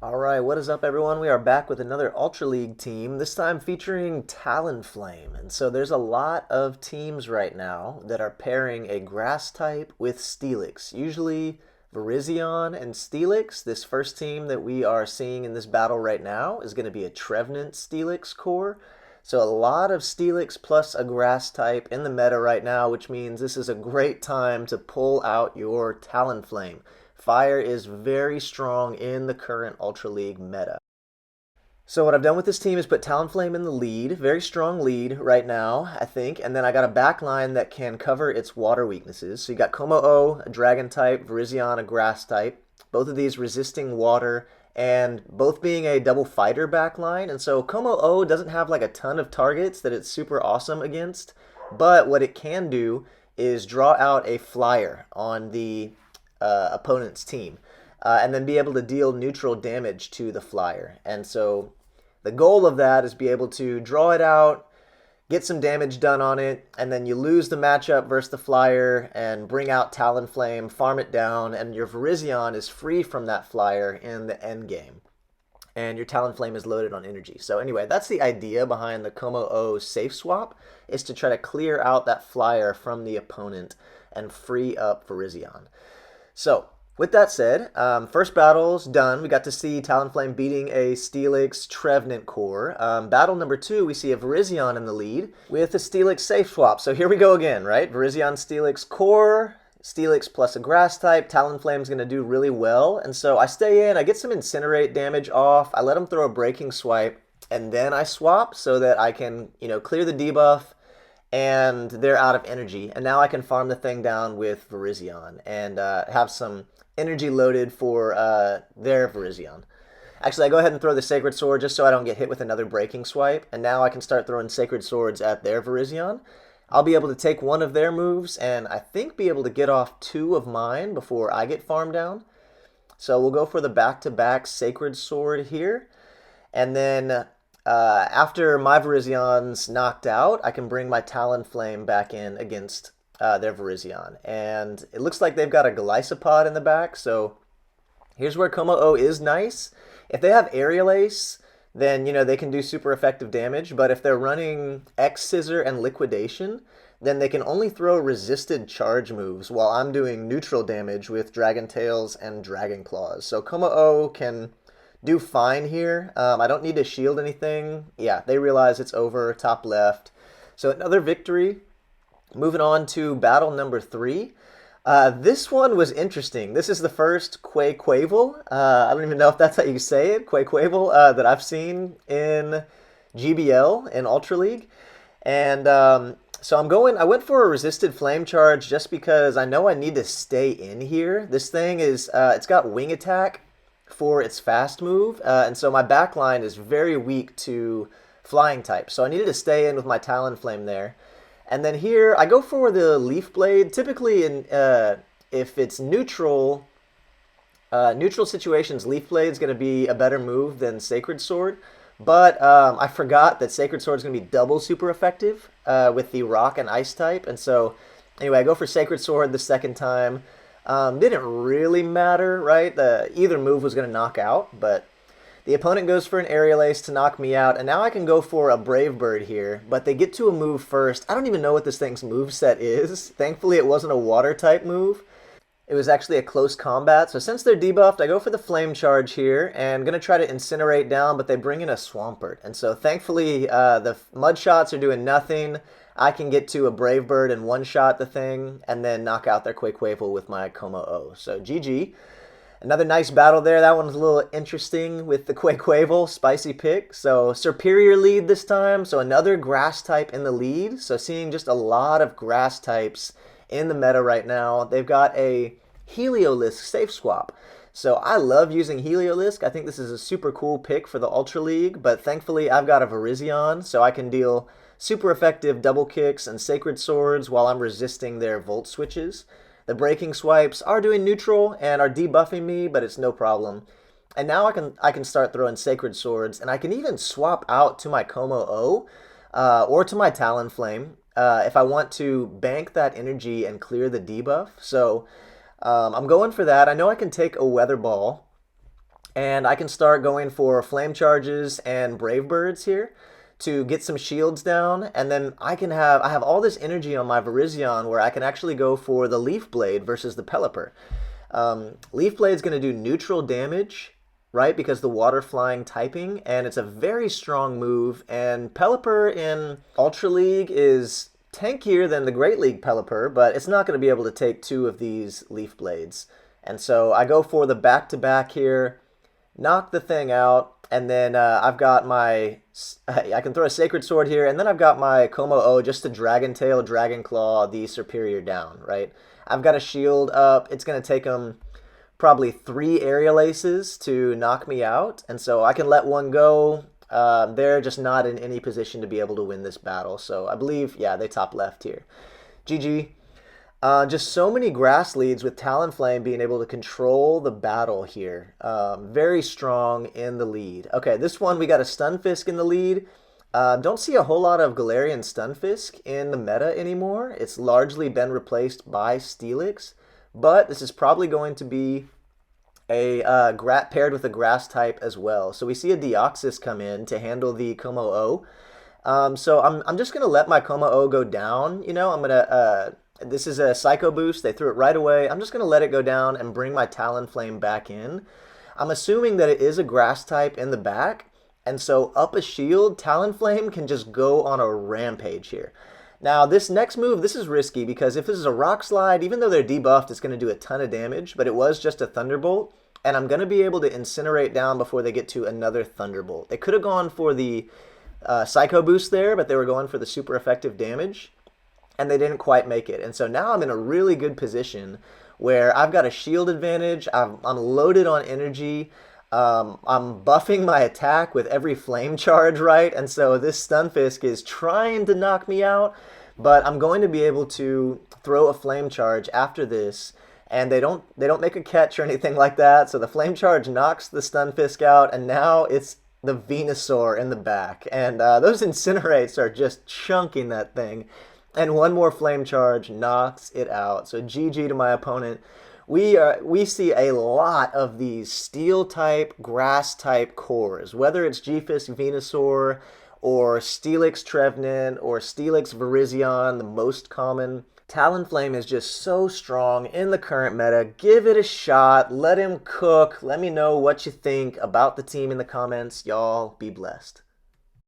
Alright, what is up everyone? We are back with another Ultra League team, this time featuring Talonflame. And so there's a lot of teams right now that are pairing a grass type with Steelix. Usually Virizion and Steelix. This first team that we are seeing in this battle right now is going to be a Trevenant Steelix core. So a lot of Steelix plus a grass type in the meta right now, which means this is a great time to pull out your Talonflame. Fire is very strong in the current Ultra League meta. So what I've done with this team is put Talonflame in the lead, very strong lead right now, I think, and then I got a backline that can cover its water weaknesses. So you got Como-O, a dragon type, Virizion, a grass type, both of these resisting water, and both being a double fighter backline. And so Como-O doesn't have like a ton of targets that it's super awesome against, but what it can do is draw out a flyer on the opponent's team, and then be able to deal neutral damage to the flyer. And so the goal of that is be able to draw it out, get some damage done on it, and then you lose the matchup versus the flyer and bring out Talonflame, farm it down, and your Virizion is free from that flyer in the end game. And your Talonflame is loaded on energy. So anyway, that's the idea behind the Como-O safe swap, is to try to clear out that flyer from the opponent and free up Virizion. So, with that said, first battle's done. We got to see Talonflame beating a Steelix Trevenant core. Battle number 2, we see a Virizion in the lead with a Steelix safe swap. So here we go again, right? Virizion Steelix core, Steelix plus a grass type. Talonflame's going to do really well. And so I stay in, I get some Incinerate damage off, I let him throw a Breaking Swipe, and then I swap so that I can, clear the debuff, and they're out of energy. And now I can farm the thing down with Virizion and have some energy loaded for their Virizion. Actually, I go ahead and throw the Sacred Sword just so I don't get hit with another Breaking Swipe. And now I can start throwing Sacred Swords at their Virizion. I'll be able to take one of their moves and I think be able to get off 2 of mine before I get farmed down. So we'll go for the back-to-back Sacred Sword here. And then after my Virizion's knocked out, I can bring my Talonflame back in against their Virizion. And it looks like they've got a Golisopod in the back, so here's where Como-O is nice. If they have Aerial Ace, then, they can do super effective damage, but if they're running X-Scissor and Liquidation, then they can only throw resisted charge moves while I'm doing neutral damage with Dragon Tails and Dragon Claws. So Como-O can do fine here. I don't need to shield anything. Yeah, they realize it's over, top left. So another victory. Moving on to battle number 3. This one was interesting. This is the first Quaquaval. I don't even know if that's how you say it, Quaquaval, that I've seen in GBL, in Ultra League. And so I went for a resisted flame charge just because I know I need to stay in here. This thing is, it's got wing attack for its fast move, and so my backline is very weak to flying type. So I needed to stay in with my Talonflame there. And then here, I go for the Leaf Blade. Typically, if it's neutral situations, Leaf Blade is going to be a better move than Sacred Sword. But I forgot that Sacred Sword is going to be double super effective with the Rock and Ice type. And so, anyway, I go for Sacred Sword the second time. Didn't really matter, right? Either move was going to knock out, but the opponent goes for an Aerial Ace to knock me out, and now I can go for a Brave Bird here, but they get to a move first. I don't even know what this thing's moveset is. Thankfully, it wasn't a water type move. It was actually a close combat, so since they're debuffed, I go for the Flame Charge here, and going to try to Incinerate down, but they bring in a Swampert. And so thankfully, the Mud Shots are doing nothing. I can get to a Brave Bird and one-shot the thing, and then knock out their Quaquaval with my Como-O. So GG. Another nice battle there. That one was a little interesting with the Quaquaval, spicy pick. So superior lead this time. So another grass type in the lead. So seeing just a lot of grass types in the meta right now. They've got a Heliolisk safe swap. So I love using Heliolisk. I think this is a super cool pick for the Ultra League. But thankfully I've got a Virizion, so I can deal super effective double kicks and Sacred Swords while I'm resisting their Volt switches. The Breaking Swipes are doing neutral and are debuffing me, but it's no problem. And now I can start throwing Sacred Swords, and I can even swap out to my Como-O or to my Talonflame if I want to bank that energy and clear the debuff. So I'm going for that. I know I can take a Weather Ball And I can start going for flame charges and brave birds here to get some shields down, and then I have all this energy on my Virizion where I can actually go for the Leaf Blade versus the Pelipper. Leaf Blade's going to do neutral damage, right? Because the water flying typing, and it's a very strong move. And Pelipper in Ultra League is tankier than the Great League Pelipper, but it's not going to be able to take two of these Leaf Blades. And so I go for the back to back here, knock the thing out, and then I've got my I can throw a Sacred Sword here, and then I've got my Como-O just to Dragon Tail, Dragon Claw the Superior down, right? I've got a shield up. It's going to take them probably 3 Aerial Aces to knock me out, and so I can let one go. They're just not in any position to be able to win this battle, so I believe, yeah, they top left here. GG. Just so many grass leads with Talonflame being able to control the battle here. Very strong in the lead. Okay, this one we got a Stunfisk in the lead. Don't see a whole lot of Galarian Stunfisk in the meta anymore. It's largely been replaced by Steelix, but this is probably going to be a paired with a grass type as well. So we see a Deoxys come in to handle the Como-O. So I'm just going to let my Como-O go down. You know, I'm going to... this is a Psycho Boost. They threw it right away. I'm just going to let it go down and bring my Talonflame back in. I'm assuming that it is a grass type in the back. And so up a shield, Talonflame can just go on a rampage here. Now, this next move, this is risky because if this is a Rock Slide, even though they're debuffed, it's going to do a ton of damage. But it was just a Thunderbolt. And I'm going to be able to Incinerate down before they get to another Thunderbolt. They could have gone for the Psycho Boost there, but they were going for the super effective damage. And they didn't quite make it. And so now I'm in a really good position where I've got a shield advantage. I'm loaded on energy. I'm buffing my attack with every flame charge, right? And so this Stunfisk is trying to knock me out, but I'm going to be able to throw a flame charge after this. And they don't make a catch or anything like that. So the flame charge knocks the Stunfisk out, and now it's the Venusaur in the back. And those Incinerates are just chunking that thing. And one more flame charge knocks it out. So GG to my opponent. We see a lot of these steel type, grass type cores, whether it's G-Fisk Venusaur or Steelix Trevenant or Steelix Virizion, the most common. Talonflame is just so strong in the current meta. Give it a shot. Let him cook. Let me know what you think about the team in the comments. Y'all be blessed.